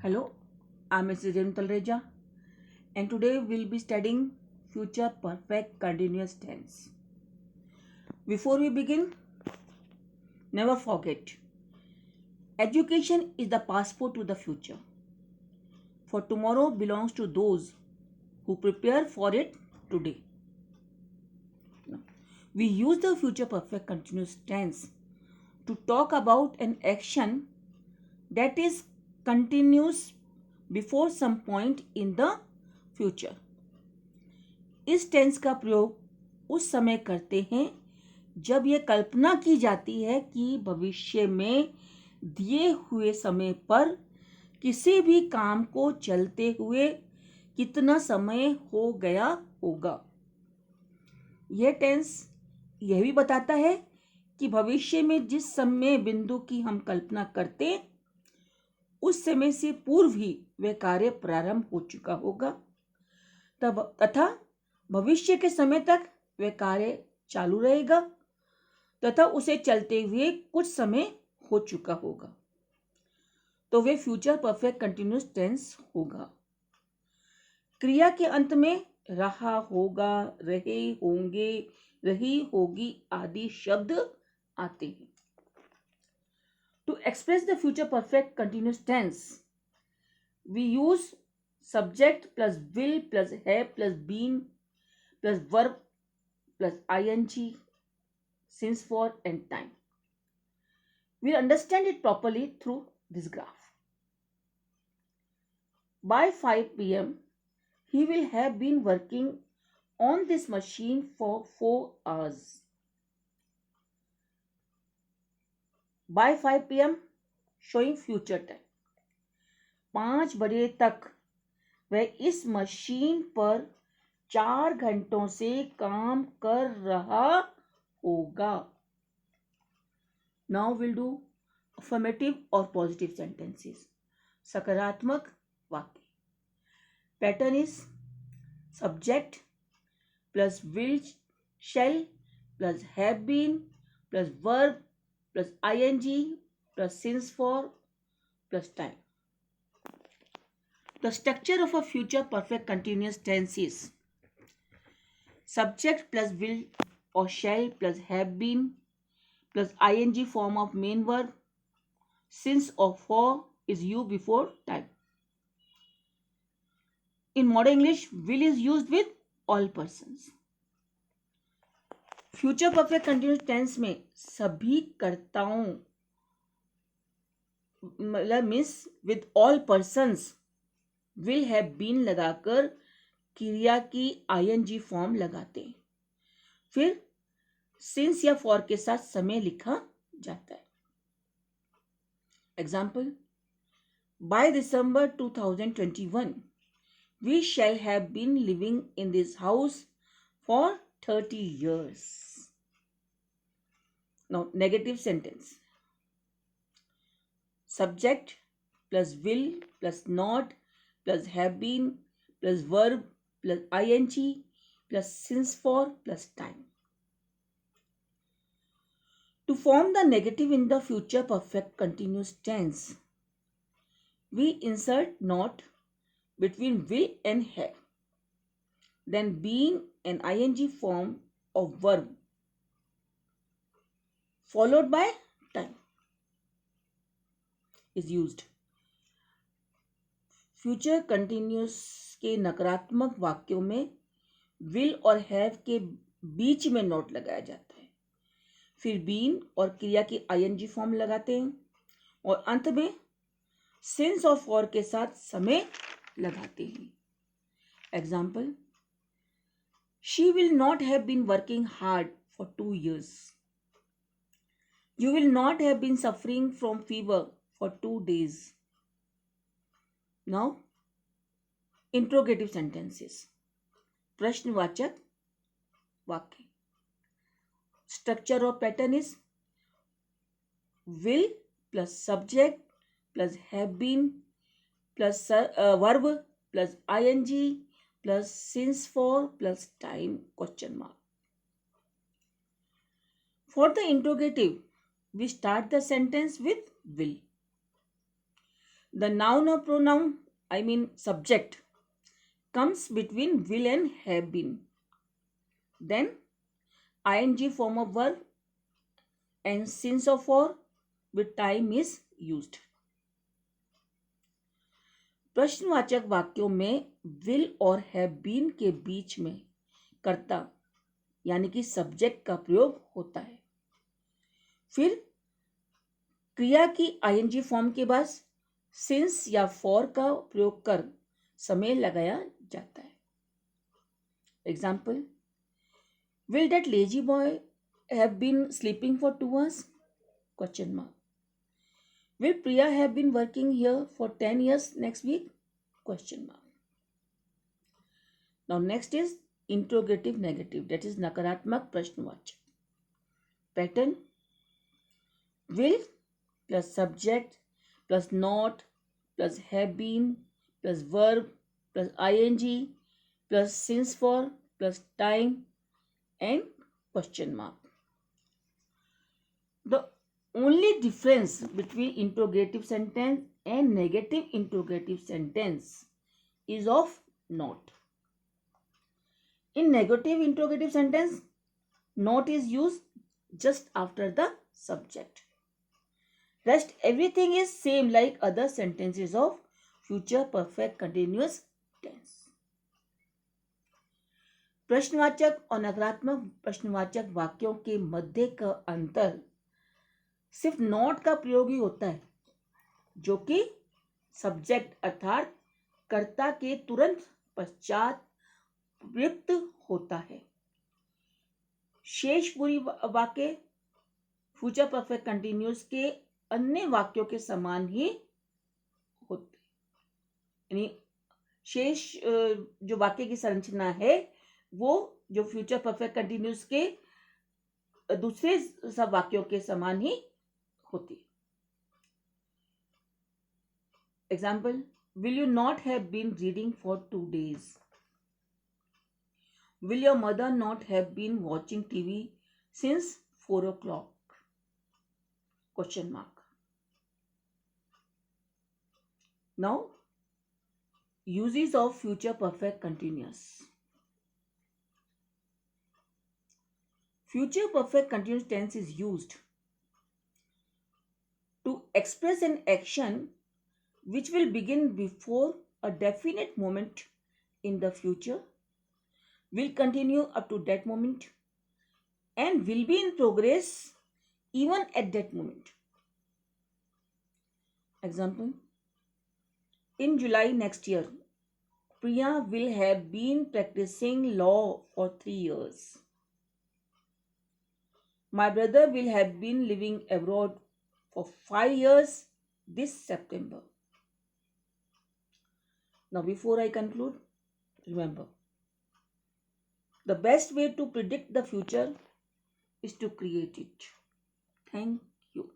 Hello, I'm Mrs. Rim Talreja, and today we'll be studying future perfect continuous tense. Before we begin, never forget education is the passport to the future. For tomorrow belongs to those who prepare for it today. We use the future perfect continuous tense to talk about an action that is continuous before some point in the future. इस tense का प्रयोग उस समय करते हैं जब यह कल्पना की जाती है कि भविष्य में दिए हुए समय पर किसी भी काम को चलते हुए कितना समय हो गया होगा। यह टेंस यह भी बताता है कि भविष्य में जिस समय बिंदु की हम कल्पना करते उस समय से पूर्व ही वह कार्य प्रारंभ हो चुका होगा तथा भविष्य के समय तक वह कार्य चालू रहेगा तथा उसे चलते हुए कुछ समय हो चुका होगा, तो वह फ्यूचर परफेक्ट कंटिन्यूअस टेंस होगा। क्रिया के अंत में रहा होगा, रहे होंगे, रही होगी आदि शब्द आते हैं। To express the future perfect continuous tense we use subject plus will plus have plus been plus verb plus ing, since for and time. We'll understand it properly through this graph. By 5 p.m., he will have been working on this machine for 4 hours. By 5 p.m., showing future time. 5 बजे तक वह इस machine पर 4 घंटों से काम कर रहा होगा। Now we'll do affirmative or positive sentences. सकारात्मक वाक्य। Pattern is subject plus will shall plus have been plus verb plus ing plus since for plus time. The structure of a future perfect continuous tense is subject plus will or shall plus have been plus ing form of main verb, since or for is you before time. In modern English, will is used with all persons. Future perfect continuous tense में सभी कर्ताओं मतलब means with all persons will have been लगाकर क्रिया की ING form लगाते हैं, फिर सिंस या फॉर के साथ समय लिखा जाता है। Example, by December 2021 we shall have been living in this house for 30 years. Now negative sentence. Subject plus will plus not plus have been plus verb plus ing plus since for plus time. To form the negative in the future perfect continuous tense, we insert not between will and have, then being an ing form of verb followed by time is used. Future continuous के नकारात्मक वाक्यों में will और have के बीच में note लगाया जाता है, फिर बीन और क्रिया की आईएनजी फॉर्म लगाते हैं और अंत में सिंस और फॉर के साथ समय लगाते हैं। Example, she will not have been working hard for 2 years. You will not have been suffering from fever for 2 days. Now, interrogative sentences. प्रश्नवाचक वाक्य। Structure or pattern is will plus subject plus have been plus verb plus ing plus since for plus time question mark. For the interrogative, we start the sentence with will. The noun or pronoun, I mean subject, comes between will and have been. Then ing form of verb and since or for with time is used. प्रश्नवाचक वाक्यों में will और have been के बीच में कर्ता यानी कि subject का प्रयोग होता है। फिर क्रिया की आईएनजी फॉर्म के बाद सिंस या फॉर का प्रयोग कर समय लगाया जाता है। Example, will that lazy boy have been sleeping for 2 hours? Question mark. Will Priya have been working here for 10 years next week? Question mark. Now next is interrogative negative, that is नकारात्मक प्रश्नवाचक। Pattern: will plus subject plus not plus have been plus verb plus ing plus since for plus time and question mark. The only difference between interrogative sentence and negative interrogative sentence is of not. In negative interrogative sentence, not is used just after the subject. Rest everything is same like other sentences of future perfect continuous tense. प्रश्नवाचक और नकारात्मक प्रश्नवाचक वाक्यों के मध्य का अंतर सिर्फ not का प्रयोग ही होता है, जो कि सब्जेक्ट अर्थात कर्ता के तुरंत पश्चात प्रयुक्त होता है। शेष पूरी वाक्य फ्यूचर परफेक्ट कंटिन्यूअस के अन्य वाक्यों के समान ही होते, यानी शेष जो वाक्य की संरचना है वो जो फ्यूचर परफेक्ट कंटिन्यूअस के दूसरे सब वाक्यों के समान ही होती। Example, will you not have been reading for 2 days? Will your mother not have been watching TV since 4 o'clock? Question mark. Now, uses of future perfect continuous. Future perfect continuous tense is used to express an action which will begin before a definite moment in the future, will continue up to that moment, and will be in progress even at that moment. Example, in July next year, Priya will have been practicing law for 3 years. My brother will have been living abroad for 5 years this September. Now, before I conclude, remember, the best way to predict the future is to create it. Thank you.